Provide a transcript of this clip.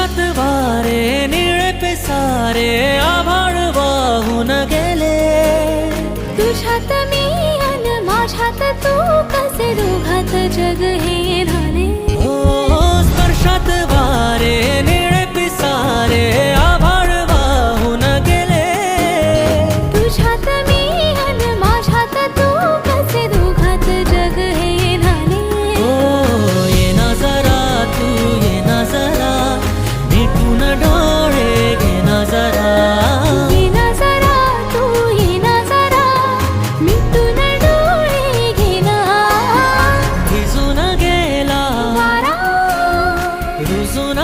स्पर्शात वारे निळे पिसारे आभाळ वाहून गेले. तुझ्यात मी अन माझ्यात तू कसे दोघात जग हे झाले. स्पर्शात वारे निळे पिसारे आभाळ वाहून गेले. तुझ्यात मी अन माझ्यात तू कसे दोघात जग हे झाले. ये ना जरा तू ये ना जरा मिटून डोळे घे ना जरा. ये ना जरा तू ये ना जरा मिटून डोळे घे ना. भिजून गेला वारा रुजून